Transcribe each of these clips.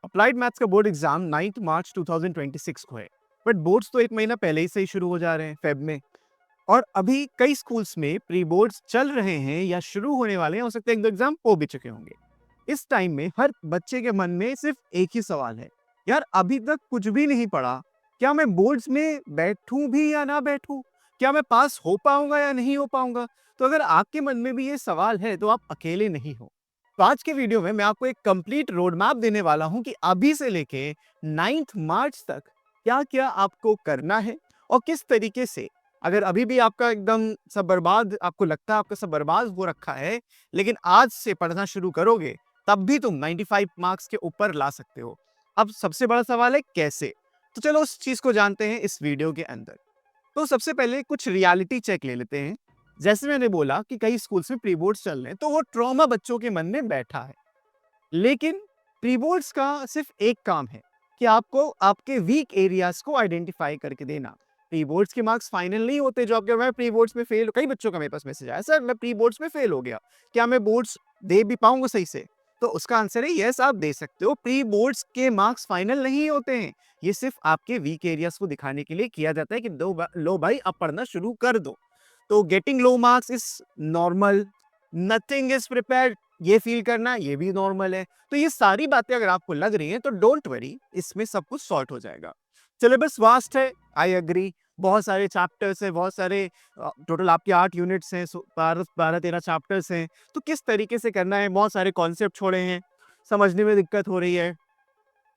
Applied maths का board exam 9 मार्च 2026 को है। बट बोर्ड्स तो एक महीना पहले ही से ही शुरू हो जा रहे हैं, फेब में। और अभी कई स्कूल्स में प्री बोर्ड्स चल रहे हैं या शुरू होने वाले हैं, हो सकता है एक दो एग्जाम हो भी चुके होंगे। इस टाइम में हर बच्चे के मन में सिर्फ एक ही सवाल है, यार अभी तक कुछ भी नहीं पढ़ा, क्या मैं बोर्ड्स में बैठूं भी या ना बैठूं, क्या मैं पास हो पाऊंगा या नहीं हो पाऊंगा। तो अगर आपके मन में भी ये सवाल है तो आप अकेले नहीं हो। तो आज के वीडियो में मैं आपको एक कंप्लीट रोड मैप देने वाला हूं कि अभी से लेके 9 मार्च तक क्या क्या आपको करना है और किस तरीके से। अगर अभी भी आपका एकदम सब बर्बाद, आपको लगता है आपका सब बर्बाद हो रखा है, लेकिन आज से पढ़ना शुरू करोगे तब भी तुम 95 मार्क्स के ऊपर ला सकते हो। अब सबसे बड़ा सवाल है कैसे। तो चलो उस चीज को जानते हैं इस वीडियो के अंदर। तो सबसे पहले कुछ रियलिटी चेक ले लेते हैं। जैसे मैंने बोला कि कई स्कूल्स में प्री बोर्ड्स चल रहे हैं, तो वो ट्रॉमा बच्चों के मन में बैठा है। लेकिन प्री बोर्ड्स का सिर्फ एक काम है कि आपको आपके वीक एरियाज को आइडेंटिफाई करके देना। प्री बोर्ड्स के मार्क्स फाइनल नहीं होते। जो आपके मैं प्री बोर्ड्स में फेल, कई बच्चों का मेरे पास मैसेज आया, सर मैं प्री बोर्ड्स में फेल हो गया, क्या मैं बोर्ड्स दे भी पाऊंगा सही से। तो उसका आंसर है यस, आप दे सकते हो। प्री बोर्ड्स के मार्क्स फाइनल नहीं होते हैं। ये सिर्फ आपके वीक एरियाज को दिखाने के लिए किया जाता है कि लो भाई अब पढ़ना शुरू कर दो। तो getting low marks is normal, nothing is prepared, ये फील करना ये भी नॉर्मल है। तो ये सारी बातें अगर आपको लग रही हैं तो डोंट वरी, इसमें सब कुछ सॉर्ट हो जाएगा। सिलेबस वास्ट है, आई एग्री। बहुत सारे चैप्टर्स हैं, बहुत सारे, टोटल आपके 8 यूनिट्स हैं, 12-13 चैप्टर्स हैं। तो किस तरीके से करना है, बहुत सारे कॉन्सेप्ट छोड़े हैं, समझने में दिक्कत हो रही है,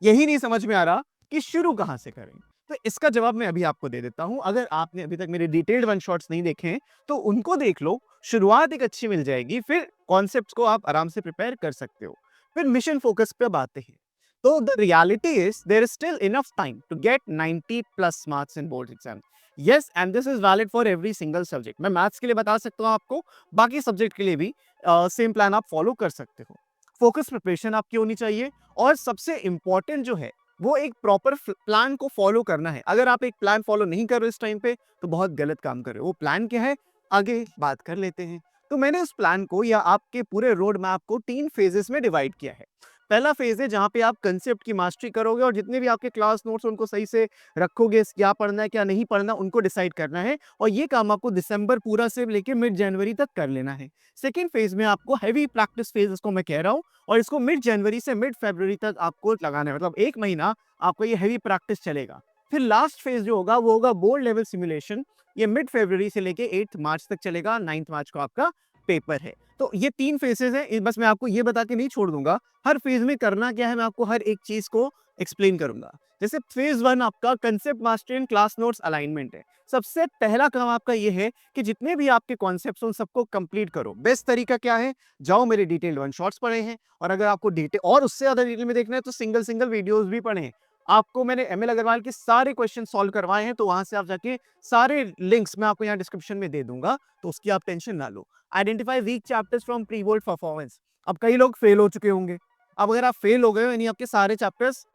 यही नहीं समझ में आ रहा कि शुरू कहाँ से करें। तो इसका जवाब मैं अभी आपको दे देता हूं। अगर आपने अभी तक मेरे डिटेल्ड वन शॉट्स नहीं देखे हैं तो उनको देख लो, शुरुआत एक अच्छी मिल जाएगी, फिर कॉन्सेप्ट्स को आप आराम से प्रिपेयर कर सकते हो। फिर मिशन फोकस पे बातें हैं। तो the reality is there is still enough time to get 90 plus marks in board exam. Yes, and this is valid for every single subject. मैं मैथ्स के लिए बता सकता हूँ आपको, बाकी सब्जेक्ट के लिए भी सेम प्लान आप फॉलो कर सकते हो। फोकस प्रिपरेशन आपकी होनी चाहिए, और सबसे इंपॉर्टेंट जो है वो एक प्रॉपर प्लान को फॉलो करना है। अगर आप एक प्लान फॉलो नहीं कर रहे हो इस टाइम पे तो बहुत गलत काम कर रहे हो। वो प्लान क्या है आगे बात कर लेते हैं। तो मैंने उस प्लान को या आपके पूरे रोड मैप को 3 फेजेस में डिवाइड किया है। पहला फेज है जहां पे आप कंसेप्ट की मास्टरी करोगे और जितने भी आपके क्लास नोट्स उनको सही से रखोगे, क्या पढ़ना है क्या नहीं पढ़ना उनको डिसाइड करना है। और ये काम आपको दिसंबर पूरा से लेकर मिड जनवरी तक कर लेना है। सेकेंड फेज में आपको हैवी प्रैक्टिस फेज इसको मैं कह रहा हूँ, और इसको मिड जनवरी से मिड फरवरी तक आपको लगाना है, मतलब एक महीना आपको ये हैवी प्रैक्टिस चलेगा। फिर लास्ट फेज जो होगा वो होगा बोर्ड लेवल सिमुलेशन। ये मिड फरवरी से लेके 8 मार्च तक चलेगा। 9 मार्च को आपका पेपर है। तो ये 3 फेजेस हैं। बस मैं आपको ये बता के नहीं छोड़ दूंगा हर फेज में करना क्या है, मैं आपको हर एक चीज को एक्सप्लेन करूंगा। जैसे फेज 1 आपका concept mastery and class notes alignment है। सबसे पहला काम आपका ये है कि जितने भी आपके कॉन्सेप्ट्स उन सबको कंप्लीट करो। बेस्ट तरीका क्या है, जाओ मेरे डिटेल वन शॉट्स पढ़े हैं, और अगर आपको डिटेल और उससे ज्यादा डिटेल में देखना है तो सिंगल सिंगल वीडियोस भी पढ़े हैं। आपको मैंने एमएल अग्रवाल के सारे क्वेश्चन सॉल्व करवाए हैं, तो वहां से आप जाके सारे लिंक्स मैं आपको यहाँ डिस्क्रिप्शन में दे दूंगा, तो उसकी आप टेंशन ना लो। Identify weak chapters from pre board performance. अब कई लोग फेल हो चुके होंगे। अब अगर आप फेल हो गए हो यानी आपके सारे चैप्टर्स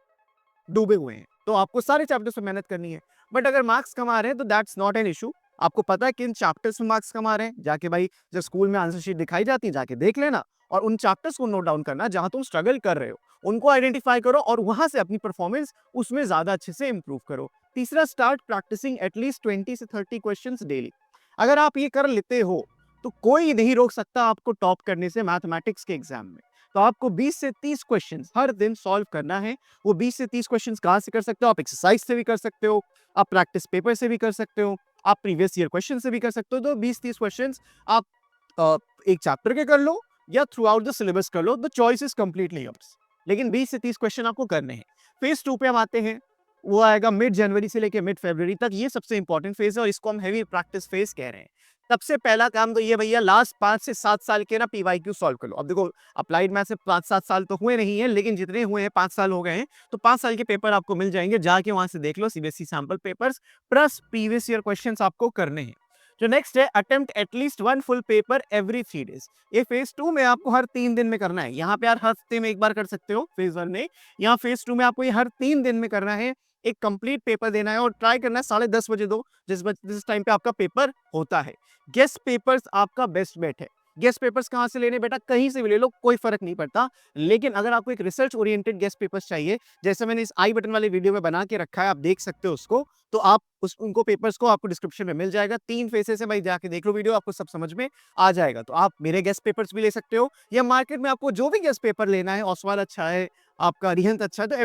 डूबे हुए हैं, तो आपको सारे चैप्टर्स पे मेहनत करनी है। बट अगर मार्क्स कम आ रहे हैं तो दैट्स नॉट एन इशू। आपको पता है किन चैप्टर्स में मार्क्स कम आ रहे हैं, जाके भाई जब स्कूल में आंसर शीट दिखाई जाती है जाके देख लेना, और उन चैप्टर्स को नोट डाउन करना जहां तुम स्ट्रगल कर रहे हो, उनको आइडेंटिफाई करो और वहां से अपनी परफॉर्मेंस उसमें ज्यादा अच्छे से इंप्रूव करो। तीसरा, स्टार्ट प्रैक्टिसिंग एटलीस्ट 20 से 30 क्वेश्चंस डेली। अगर आप ये कर लेते हो तो कोई नहीं रोक सकता आपको टॉप करने से मैथमेटिक्स के एग्जाम में। तो आपको 20 से 30 क्वेश्चंस हर दिन सॉल्व करना है। वो 20 से 30 क्वेश्चंस कहाँ से कर सकते हो, आप एक्सरसाइज से भी कर सकते हो, आप प्रैक्टिस पेपर से भी कर सकते हो, आप प्रीवियस ईयर क्वेश्चन से भी कर सकते हो। तो 20-30 क्वेश्चंस आप एक चैप्टर के कर लो या थ्रू आउट द सिलेबस कर लो, the choice is completely yours. लेकिन 20 से 30 क्वेश्चन आपको करने हैं। फेज 2 पे हम आते हैं, वो आएगा मिड जनवरी से लेकर मिड फरवरी तक। ये सबसे इंपॉर्टेंट फेज है और इसको हम हैवी प्रैक्टिस फेज कह रहे हैं। सबसे पहला काम तो ये भैया, लास्ट 5 से 7 साल के ना पीवाईक्यू सॉल्व कर लो। अब देखो अप्लाइड मैथ से 5-7 साल तो हुए नहीं है, लेकिन जितने हुए हैं 5 साल हो गए हैं, तो 5 साल के पेपर आपको मिल जाएंगे। जाके वहां से देख लो, CBSE sample papers plus previous year questions आपको करने हैं। जो नेक्स्ट है, attempt at least 1 full paper every 3 days. ये फेज 2 में आपको हर 3 दिन में करना है। यहाँ पे हर हफ्ते में एक बार कर सकते हो फेज 1 में, यहाँ फेज 2 में आपको ये हर 3 दिन में करना है। एक कंप्लीट पेपर देना है और ट्राई करना है 10:30 बजे दो, जिस टाइम पे आपका पेपर होता है। गेस्ट पेपर्स आपका बेस्ट बेट है। गेस्ट पेपर्स कहाँ से लेने बेटा, कहीं से भी ले लो, कोई फर्क नहीं पड़ता। लेकिन अगर आपको एक रिसर्च ओरिएंटेड गेस्ट पेपर्स चाहिए, जैसे मैंने इस आई बटन वाले वीडियो में बना के रखा है, आप देख सकते हो उसको, तो आप उनको पेपर्स को आपको डिस्क्रिप्शन में मिल जाएगा। 3 फेसेस है भाई, जाके देख लो वीडियो, आपको सब समझ में आ जाएगा। तो आप मेरे गेस्ट पेपर्स भी ले सकते हो, या मार्केट में आपको जो भी गेस्ट पेपर लेना है, ओसवाल अच्छा है, आपका अरिहंत अच्छा है, तो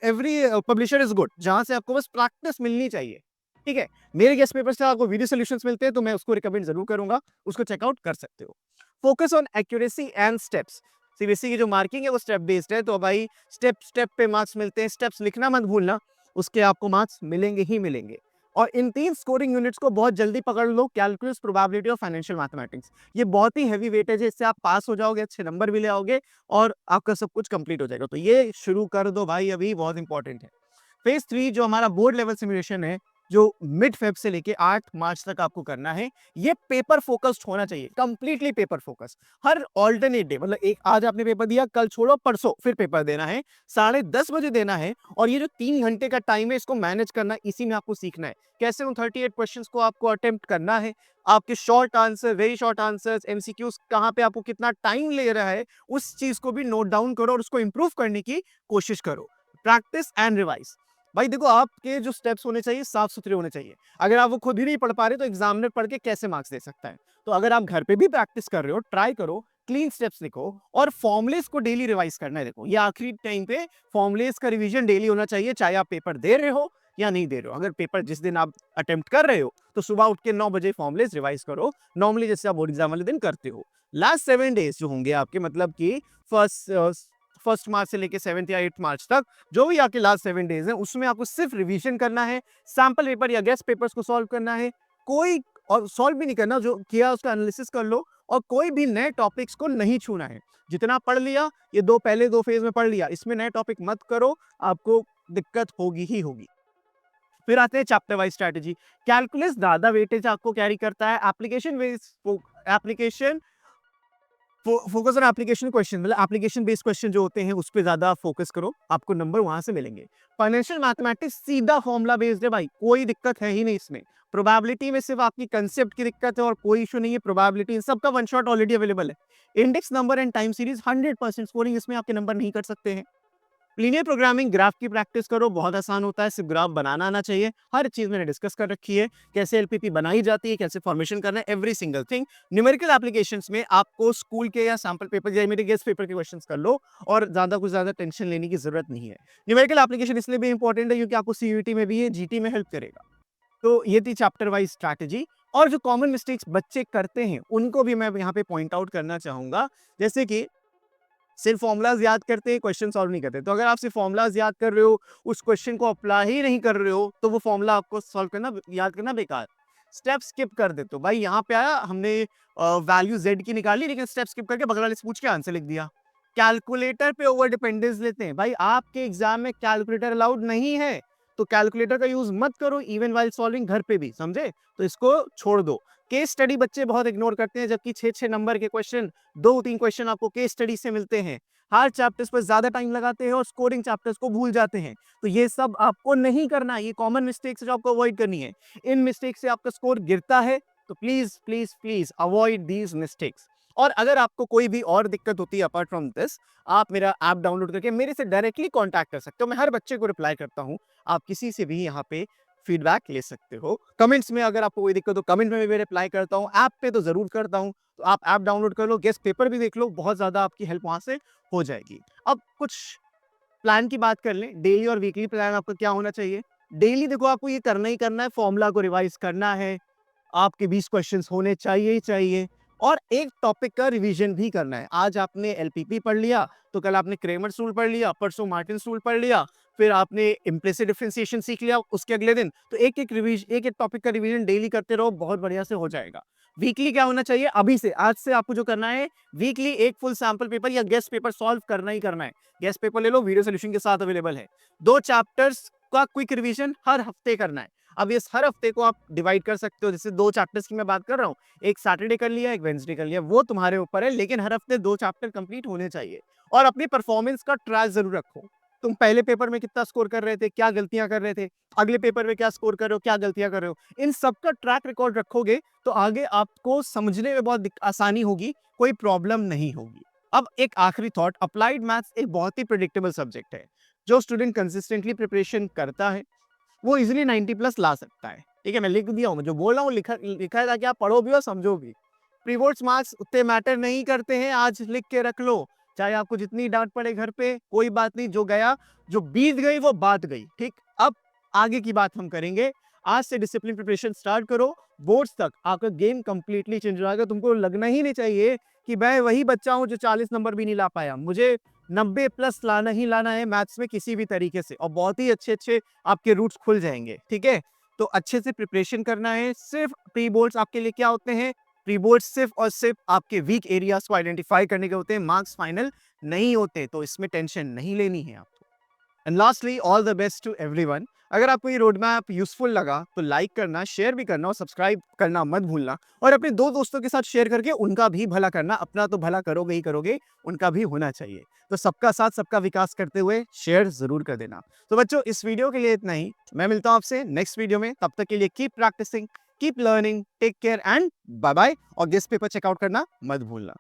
एवरी पब्लिशर इज गुड, जहां से आपको बस प्रैक्टिस मिलनी चाहिए। ठीक है, मेरे गेस्ट पेपर से आपको वीडियो सॉल्यूशंस मिलते हैं, तो मैं उसको रिकमेंड जरूर करूंगा, उसको चेकआउट कर सकते हो। Focus on accuracy and steps. CBSE की जो मार्किंग है वो स्टेप बेस्ड है, तो भाई स्टेप स्टेप पे मार्क्स मिलते हैं, स्टेप्स लिखना मत भूलना, उसके आपको मार्क्स मिलेंगे ही मिलेंगे। और इन 3 स्कोरिंग यूनिट्स को बहुत जल्दी पकड़ लो, कैलकुलस, प्रोबेबिलिटी और फाइनेंशियल मैथमेटिक्स। ये बहुत ही हेवी वेटेज है, इससे आप पास हो जाओगे, अच्छे नंबर भी ले आओगे और आपका सब कुछ कंप्लीट हो जाएगा। तो ये शुरू कर दो भाई, अभी बहुत इंपॉर्टेंट है। फेज 3 जो हमारा बोर्ड लेवल सिमुलेशन है, जो मिड फेब से लेके 8 मार्च तक आपको करना है, ये पेपर फोकस्ड होना चाहिए, कंप्लीटली पेपर फोकस। हर ऑल्टरनेट डे, मतलब एक आज आपने पेपर दिया, कल छोड़ो, परसों फिर पेपर देना है, 10:30 बजे देना है। और ये जो 3 घंटे का टाइम है, इसको मैनेज करना, इसी में आपको सीखना है कैसे उन 38 क्वेश्चंस को आपको अटेम्प्ट करना है, आपके short answer, very short answers, MCQs कहाँ पे आपको कितना टाइम ले रहा है, उस चीज को भी नोट डाउन करो और उसको इंप्रूव करने की कोशिश करो। Practice and revise. भाई देखो, आपके जो स्टेप्स होने चाहिए साफ सुथरे होने चाहिए। अगर आप वो खुद ही नहीं पढ़ पा रहे तो एग्जामिनर पढ़ के कैसे मार्क्स दे सकता है। तो अगर आप घर पे भी प्रैक्टिस कर रहे हो, ट्राई करो, क्लीन स्टेप्स लिखो और फॉर्मुलेस को डेली रिवाइज करना है। देखो, ये आखिरी टाइम पे फॉर्मुलेस का रिवीजन डेली होना चाहिए, चाहे आप पेपर दे रहे हो या नहीं दे रहे हो। अगर पेपर जिस दिन आप अटेम्प्ट कर रहे हो तो सुबह उठ के 9 बजे फॉर्मुलेस रिवाइज करो, नॉर्मली जैसे आप बोर्ड एग्जाम वाले दिन करते हो। लास्ट 7 डेज जो होंगे आपके, मतलब कि फर्स्ट मार्च से लेके 7 या 8 मार्च तक, जो भी आपके लास्ट 7 डेज हैं, उसमें आपको सिर्फ रिवीजन करना है, सैंपल पेपर या गेस्ट पेपर्स को सॉल्व करना है। कोई और सॉल्व भी नहीं करना, जो किया उसका एनालिसिस कर लो, और कोई भी नए टॉपिक्स को नहीं छूना है। जितना पढ़ लिया, ये पहले दो फेज में पढ़ लिया, इसमें नए टॉपिक मत करो, आपको दिक्कत होगी ही होगी। फिर आते हैं चैप्टर वाइज स्ट्रेटेजी। कैलकुलस ज्यादा वेटेज आपको कैरी करता है, application focus on application question, मतलब एप्लीकेशन बेस्ड क्वेश्चन जो होते हैं उस पर ज्यादा फोकस करो, आपको नंबर वहां से मिलेंगे। फाइनेंशियल मैथमेटिक्स सीधा फॉर्मुला बेस्ड है भाई, कोई दिक्कत है ही नहीं इसमें। प्रोबेबिलिटी में सिर्फ आपकी कंसेप्ट की दिक्कत है और कोई इशू नहीं है, प्रोबेबिलिटी सबका वन शॉट ऑलरेडी अवेलेबल है। Index number and time series 100% scoring, इसमें आपके नंबर नहीं कर सकते हैं। लीनियर प्रोग्रामिंग, ग्राफ की प्रैक्टिस करो, बहुत आसान होता है, सिर्फ ग्राफ बनाना आना चाहिए। हर चीज मैंने डिस्कस कर रखी है, कैसे एलपीपी बनाई जाती है, कैसे फॉर्मेशन करना है, every single thing. Numerical applications में आपको स्कूल के या सैंपल पेपर या मेरे गेस्ट पेपर के क्वेश्चंस कर लो, और ज्यादा टेंशन लेने की जरूरत नहीं है। न्यूमेरिकल एप्लीकेशन इसलिए भी इंपॉर्टेंट है क्योंकि आपको सीयूईटी में भी है, जीटी में हेल्प करेगा। तो ये थी चैप्टर वाइज स्ट्रैटेजी। और जो कॉमन मिस्टेक्स बच्चे करते हैं उनको भी मैं यहाँ पे पॉइंट आउट करना चाहूंगा, जैसे कि सिर्फ फॉर्मुलाज याद करते हैं, क्वेश्चन सॉल्व नहीं करते। तो अगर आप सिर्फ फॉर्मुलाज याद कर रहे हो, उस क्वेश्चन को अप्लाई ही नहीं कर रहे हो, तो वो फॉर्मुला आपको सॉल्व करना, याद करना बेकार। स्टेप स्किप कर देते हो भाई, यहाँ पे आया, हमने वैल्यू जेड की निकाली, लेकिन स्टेप स्किप करके बगल वाले से पूछ के आंसर लिख दिया। कैलकुलेटर पे ओवर डिपेंडेंस लेते हैं भाई, आपके एग्जाम में कैलकुलेटर अलाउड नहीं है, तो कैलकुलेटर का यूज मत करो इवन वाइल सॉल्विंग घर पे भी, समझे? तो इसको छोड़ दो। केस स्टडी बच्चे बहुत इग्नोर करते हैं, जबकि 6-6 नंबर के क्वेश्चन, 2-3 क्वेश्चन आपको केस स्टडी से मिलते हैं। हार्ड चैप्टर्स पर ज्यादा टाइम लगाते हैं और स्कोरिंग चैप्टर्स को भूल जाते हैं। तो ये सब आपको नहीं करना, ये कॉमन मिस्टेक्स जो आपको अवॉइड करनी है। इन मिस्टेक से आपका स्कोर गिरता है, तो please please please avoid these mistakes. और अगर आपको कोई भी और दिक्कत होती है अपार्ट फ्रॉम दिस, आप मेरा ऐप डाउनलोड करके मेरे से डायरेक्टली कांटेक्ट कर सकते हो। मैं हर बच्चे को रिप्लाई करता हूँ, आप किसी से भी यहाँ पे फीडबैक ले सकते हो। कमेंट्स में अगर आपको कोई दिक्कत हो, कमेंट में भी रिप्लाई करता हूँ, ऐप पे तो जरूर करता हूँ। तो आप ऐप डाउनलोड कर लो, गेस्ट पेपर भी देख लो, बहुत ज्यादा आपकी हेल्प वहां से हो जाएगी। अब कुछ प्लान की बात कर लें, डेली और वीकली प्लान आपका क्या होना चाहिए। डेली देखो, आपको ये करना ही करना है, फॉर्मूला को रिवाइज करना है, आपके 20 क्वेश्चंस होने चाहिए ही चाहिए, और एक टॉपिक का रिवीजन भी करना है। आज आपने एलपीपी पढ़ लिया, तो कल आपने क्रेमर्स रूल पढ़ लिया, परसों मार्टिन्स रूल पढ़ लिया, फिर आपने इम्प्लिसिट डिफरेंशिएशन सीख लिया उसके अगले दिन। तो एक टॉपिक का रिवीजन डेली करते रहो, बहुत बढ़िया से हो जाएगा। वीकली क्या होना चाहिए, अभी से, आज से आपको जो करना है, वीकली एक फुल सैंपल पेपर या गेस्ट पेपर सॉल्व करना ही करना है। गेस्ट पेपर ले लो, वीडियो सोल्यूशन के साथ अवेलेबल है। 2 चैप्टर्स का क्विक रिवीजन हर हफ्ते करना है। अब इस हर हफ्ते को आप डिवाइड कर सकते हो, जैसे 2 चैप्टर्स की मैं बात कर रहा हूँ, एक सैटरडे कर लिया, एक वेडनेसडे कर लिया, वो तुम्हारे ऊपर है, लेकिन हर हफ्ते 2 चैप्टर कंप्लीट होने चाहिए। और अपनी परफॉर्मेंस का ट्रैक जरूर रखो। तुम पहले पेपर में कितना स्कोर कर रहे थे, क्या गलतियां कर रहे थे, अगले पेपर में क्या स्कोर कर रहे हो, क्या गलतियां कर रहे हो, इन सब का ट्रैक रिकॉर्ड रखोगे तो आगे आपको समझने में बहुत आसानी होगी, कोई प्रॉब्लम नहीं होगी। अब एक आखिरी थॉट, अप्लाइड मैथ्स एक बहुत ही प्रिडिक्टेबल सब्जेक्ट है। जो स्टूडेंट कंसिस्टेंटली प्रिपरेशन करता है वो इजिली 90 प्लस ला सकता है। ठीक है, मैं लिख दिया हूँ, मैं जो बोल रहा हूँ लिखा है ताकि आप पढ़ो भी और समझो भी। प्री बोर्ड्स मार्क्स उतने मैटर नहीं करते हैं, आज लिख के रख लो, चाहे आपको जितनी डांट पड़े घर पे, कोई बात नहीं, जो गया, जो बीत गई वो बात गई। ठीक, अब आगे की बात हम करेंगे। आज से डिसिप्लिन प्रिपरेशन स्टार्ट करो, बोर्ड्स तक आपका गेम कंप्लीटली चेंज हो जाएगा। तुमको लगना ही नहीं चाहिए कि मैं वही बच्चा हूँ जो 40 नंबर भी नहीं ला पाया, मुझे 90 प्लस लाना ही लाना है मैथ्स में किसी भी तरीके से, और बहुत ही अच्छे अच्छे आपके रूट्स खुल जाएंगे। ठीक है, तो अच्छे से प्रिपरेशन करना है। सिर्फ प्री बोर्ड्स आपके लिए क्या होते हैं, प्री बोर्ड्स सिर्फ और सिर्फ आपके वीक एरियाज को आइडेंटिफाई करने के होते हैं, मार्क्स फाइनल नहीं होते, तो इसमें टेंशन नहीं लेनी है आपको। And lastly, all the best to everyone. अगर आपको ये रोड मैप यूजफुल लगा तो लाइक करना, शेयर भी करना और सब्सक्राइब करना मत भूलना, और अपने दो दोस्तों के साथ शेयर करके उनका भी भला करना। अपना तो भला करोगे ही करोगे, उनका भी होना चाहिए। तो सबका साथ सबका विकास करते हुए शेयर जरूर कर देना। तो बच्चों, इस वीडियो के लिए इतना ही। मैं मिलता हूं आपसे नेक्स्ट वीडियो में, तब तक के लिए keep practicing, keep learning, take care and bye bye. और गेस्ट पेपर चेकआउट करना मत भूलना।